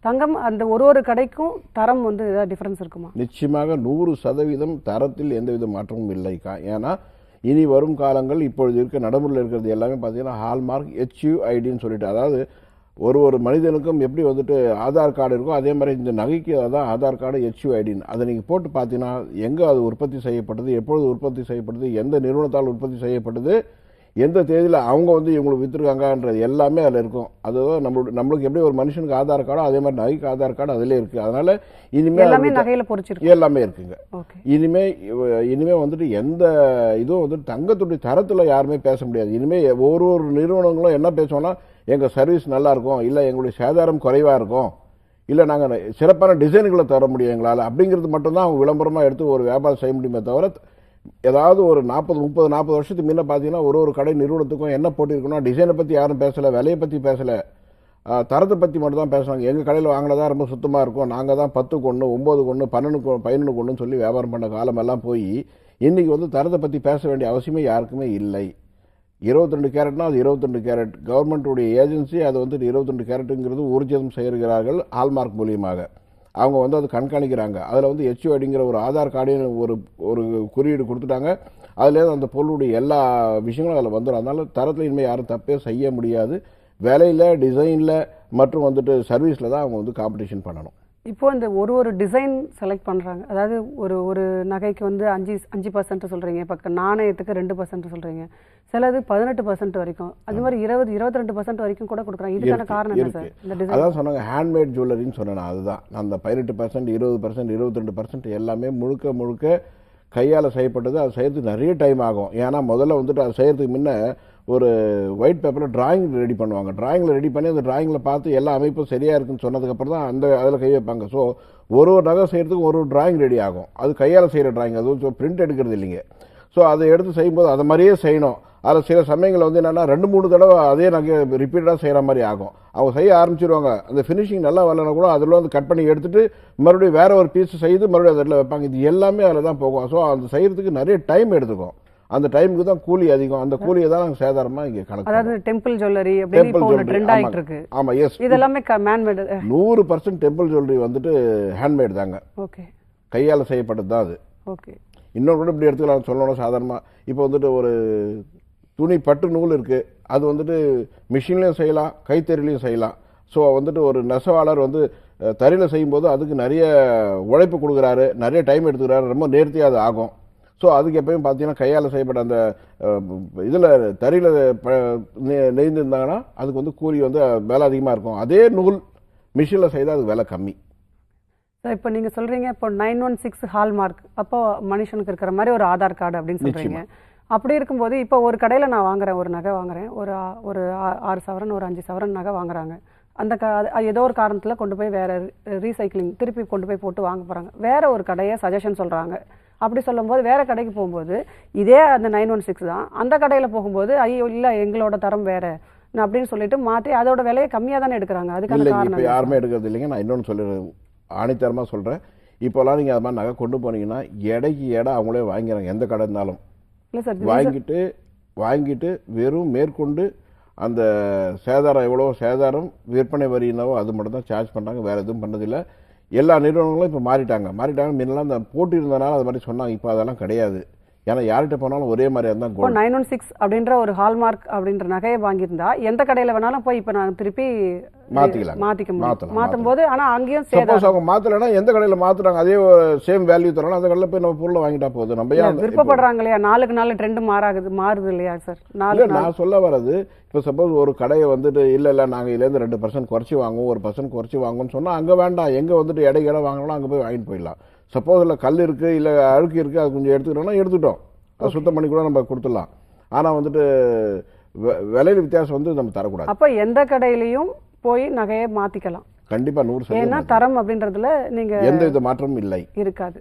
தங்கம் அந்த ஒரு கடைக்கும் தரம் வந்து ஏதாவது டிஃபரன்ஸ் இருக்குமா? நிச்சயமாக 100% தரத்தில் எந்தவித மாற்றமும் இல்லைக்கா. ஏன்னா இனி வரும் காலங்கள் இப்பொழுது இருக்க நடைமுறையில் இருக்கிறது எல்லாமே பார்த்தீங்கன்னா ஹால்மார்க் HUIDன்னு சொல்லிட்டு, அதாவது ஒரு மனிதனுக்கும் எப்படி வந்துட்டு ஆதார் கார்டு இருக்கோ அதே மாதிரி இந்த நகைக்கு அதான் ஆதார் கார்டு HUIDன்னு. அதை நீங்கள் போட்டு பார்த்தீங்கன்னா எங்கே அது உற்பத்தி செய்யப்பட்டது, எப்பொழுது உற்பத்தி செய்யப்பட்டது, எந்த நிறுவனத்தால் உற்பத்தி செய்யப்பட்டது, எந்த தேதியில் அவங்க வந்து இவங்களுக்கு விற்றுருக்காங்கன்றது எல்லாமே அதில் இருக்கும். அதுதான் நம்மளுக்கு எப்படி ஒரு மனுஷனுக்கு ஆதார் கார்டோ அதே மாதிரி நகைக்கு ஆதார் கார்டு அதிலே இருக்குது. அதனால் எல்லாமே நகையில் பொறிச்சிருக்கு, எல்லாமே இருக்குங்க. இனிமே வந்துட்டு எந்த இதுவும் வந்துட்டு தங்கத்துடைய தரத்தில் யாருமே பேச முடியாது. இனிமேல் ஒரு நிறுவனங்களும் என்ன பேசுவோம்னா எங்கள் சர்வீஸ் நல்லா இருக்கும், இல்லை எங்களுடைய சேதாரம் குறைவாக இருக்கும், இல்லை நாங்கள் சிறப்பான டிசைன்களை தர முடியும் எங்களால், அப்படிங்கிறது மட்டும்தான் அவங்க விளம்பரமாக எடுத்து ஒரு வியாபாரம் செய்ய முடியுமே தவிர, ஏதாவது ஒரு 40 வருஷத்துக்கு முன்ன பார்த்தீங்கன்னா ஒரு கடை நிறுவனத்துக்கும் என்ன போட்டிருக்கணும், டிசைனை பற்றி யாரும் பேசலை, விலையை பற்றி பேசலை, தரத்தை பற்றி மட்டும் தான் பேசுவாங்க. எங்கள் கடையில் வாங்கினதா ரொம்ப சுத்தமாக இருக்கும், நாங்கள் தான் 10 கொண்டு 9 கொண்டு 11 கொண்டுன்னு சொல்லி வியாபாரம் பண்ண காலமெல்லாம் போய் இன்றைக்கி வந்து தரத்தை பற்றி பேச வேண்டிய அவசியமே யாருக்குமே இல்லை. 22 கேரட்னா அது 22 கேரட், கவர்மெண்ட்டுடைய ஏஜென்சி அது வந்து 22 கேரட்டுங்கிறது ஊர்ஜிதம் செய்கிறார்கள் ஹால்மார்க் மூலியமாக. அவங்க வந்து அது கண்காணிக்கிறாங்க. அதில் வந்து HUIDங்கிற ஒரு ஆதார் கார்டு ஒரு குறியீடு கொடுத்துட்டாங்க. அதுலேருந்து அந்த பொருளுடைய எல்லா விஷயங்களும் அதில் வந்துடும். அதனால் தரத்தில் இனிமேல் யாரும் தப்பே செய்ய முடியாது. விலையில், டிசைனில் மற்றும் வந்துட்டு சர்வீஸில் தான் அவங்க வந்து காம்படிஷன் பண்ணணும். இப்போ இந்த ஒரு டிசைன் செலக்ட் பண்ணுறாங்க, அதாவது ஒரு நகைக்கு வந்து 5% சொல்கிறீங்க, இப்போ நாணயத்துக்கு 2% சொல்கிறீங்க, சிலது 18% வரைக்கும், அது மாதிரி 22% வரைக்கும் கூட கொடுக்குறாங்க. இதுக்கான காரணம் என்ன சார்? இந்த டிசைன் அதான் சொன்னாங்க ஹேண்ட்மேட் ஜுவல்லரின்னு சொன்னேன். அதுதான் அந்த 18%, 20%, 22% எல்லாமே முழுக்க கையால் செய்யப்பட்டது. அது செய்யறதுக்கு நிறைய டைம் ஆகும். ஏன்னா முதல்ல வந்துட்டு அது செய்யறதுக்கு முன்ன ஒரு ஒயிட் பேப்பரில் டிராயிங் ரெடி பண்ணுவாங்க. டிராயிங்கில் ரெடி பண்ணி அந்த டிராயிங்கில் பார்த்து எல்லா அமைப்பும் சரியாக இருக்குன்னு சொன்னதுக்கப்புறம் தான் அதில் கை வைப்பாங்க. ஸோ ஒரு நகை செய்கிறதுக்கு ஒரு டிராயிங் ரெடி ஆகும். அது கையால் செய்கிற டிராயிங், அது பிரிண்ட் எடுக்கிறது இல்லைங்க. ஸோ அதை எடுத்து செய்யும்போது அதை மாதிரியே செய்யணும். அதில் சில சமயங்களில் வந்து என்னென்னா 2-3 தடவை அதே நகை ரிப்பீட்டாக செய்கிற மாதிரி ஆகும். அவங்க செய்ய ஆரம்பிச்சிருவாங்க, அந்த ஃபினிஷிங் நல்லா வரலன்னா கூட அதில் வந்து கட் பண்ணி எடுத்துகிட்டு மறுபடியும் வேறு ஒரு பீஸ் செய்து மறுபடியும் அதில் வைப்பாங்க. இது எல்லாமே அதில் தான் போகும். ஸோ அந்த செய்கிறதுக்கு நிறைய டைம் எடுத்துக்கும். அந்த டைமுக்கு தான் கூலி அதிகம். அந்த கூலியை தான் நாங்கள் சேதாரமாக இங்கே கணக்கு. அதாவது டெம்பிள் ஜுவல்லரி அப்படின்னு இப்போ ஒரு ட்ரெண்ட் ஆயிட்டு இருக்கு. ஆமாம், எஸ், இதெல்லாமே மேன்மேட். 100% டெம்பிள் ஜுவல்லரி வந்துட்டு ஹேண்ட்மேட் தாங்க. ஓகே, கையால் செய்யப்பட்டது தான் அது. ஓகே. இன்னொரு கூட இப்படி எடுத்துக்கலாம் சொல்லணும். சாதாரணமாக இப்போ வந்துட்டு ஒரு துணி பட்டு நூல் இருக்குது, அது வந்துட்டு மிஷின்லேயும் செய்யலாம், கைத்தறிலையும் செய்யலாம். ஸோ வந்துட்டு ஒரு நெசவாளர் வந்து தறியில் செய்யும்போது அதுக்கு நிறைய உழைப்பு கொடுக்குறாரு, நிறைய டைம் எடுத்துக்கிறாரு, ரொம்ப நேர்த்தியாக அது ஆகும். ஸோ அதுக்கு எப்பயும் பார்த்தீங்கன்னா கையால் செய்யப்பட்ட அந்த இதில் தறியில் நெய்ந்திருந்தாங்கன்னா அதுக்கு வந்து கூலி வந்து விலை அதிகமாக இருக்கும். அதே நூல் மிஷினில் செய்தால் அது விலை கம்மி. சார் இப்போ நீங்கள் சொல்கிறீங்க இப்போ 916 ஹால்மார்க், அப்போ மனுஷனுக்கு இருக்கிற மாதிரி ஒரு ஆதார் கார்டு அப்படின்னு சொல்கிறீங்க. அப்படி இருக்கும்போது இப்போ ஒரு கடையில் நான் வாங்குறேன், ஒரு நகை வாங்குறேன், ஒரு 6 சவரன் ஒரு 5 சவரன் நகை வாங்குறாங்க. அந்த ஏதோ ஒரு காரணத்தில் கொண்டு போய் வேறு ரீசைக்கிளிங் திருப்பி கொண்டு போய் போட்டு வாங்க போகிறாங்க. வேறு ஒரு கடையை சஜஷன் சொல்கிறாங்க. அப்படி சொல்லும்போது வேறு கடைக்கு போகும்போது இதே அந்த 916 தான், அந்த கடையில் போகும்போது ஐயோ இல்லை எங்களோட தரம் வேறு அப்படின்னு சொல்லிட்டு மாற்றி அதோட விலையை கம்மியாக தானே எடுக்கிறாங்க. அதுக்கான காரணம் இப்போ யாருமே எடுக்கிறது இல்லைங்க. நான் இன்னொன்று சொல்லிடுறேன், ஆணித்தரமாக சொல்கிறேன். இப்போலாம் நீங்கள் அது மாதிரி நகை கொண்டு போனீங்கன்னா எடைக்கு எடை அவங்களே வாங்கிக்கிறாங்க. எந்த கடை இருந்தாலும் இல்லை சார், வாங்கிட்டு வெறும் மேற்கொண்டு அந்த சேதாரம் எவ்வளோ சேதாரம் விற்பனை வரி என்னவோ அது மட்டும் தான் சார்ஜ் பண்ணுறாங்க, வேறு எதுவும் பண்ணதில்லை. எல்லா நிறுவனங்களும் இப்போ மாறிட்டாங்க. முன்னெல்லாம் அந்த போட்டி இருந்தனால அது மாதிரி சொன்னாங்க. இப்போ அதெல்லாம் கிடையாது. ஏன்னா யார்கிட்ட போனாலும் ஒரே மாதிரியா இருந்தால் இப்போ 916 அப்படின்ற ஒரு ஹால்மார்க் அப்படின்ற நகையை வாங்கியிருந்தா எந்த கடையில் வேணாலும் போய் இப்போ நான் திருப்பி மாற்றும் போது, ஆனால் அங்கேயும் சப்போஸ் அவங்க மாற்றலைன்னா எந்த கடையில் மாற்றுறாங்க அதே சேம் வேல்யூ தரணும், அந்த கடையில் போய் நம்ம பொருளை வாங்கிட்டா போகுது. நம்ம விருப்பப்படுறாங்க இல்லையா, நாளுக்கு நாள் ட்ரெண்ட் மாறுது இல்லையா சார்? நான் சொல்ல வர்றது, இப்போ சப்போஸ் ஒரு கடையை வந்துட்டு இல்லை நாங்கள் இதுலேருந்து 2% குறைச்சி வாங்குவோம், 1% குறைச்சி வாங்குவோம்னு சொன்னால் அங்கே வேண்டாம், எங்கே வந்துட்டு இடையிட வாங்கணும் அங்கே போய் வாங்கிட்டு போயிடலாம். சப்போஸ் இல்லை கல் இருக்குது இல்லை அழுக்கு இருக்குது, அது கொஞ்சம் எடுத்துக்கிட்டோம்னா எடுத்துட்டோம், அது சுத்தம் பண்ணி கூட நம்ம கொடுத்துடலாம். ஆனால் வந்துட்டு விலையில் வித்தியாசம் வந்து நம்ம தரக்கூடாது. அப்போ எந்த கடையிலையும் போய் நகையை மாற்றிக்கலாம் கண்டிப்பாக 100%. ஏன்னா தரம் அப்படின்றதுல நீங்கள் எந்த வித மாற்றமும் இல்லை, இருக்காது.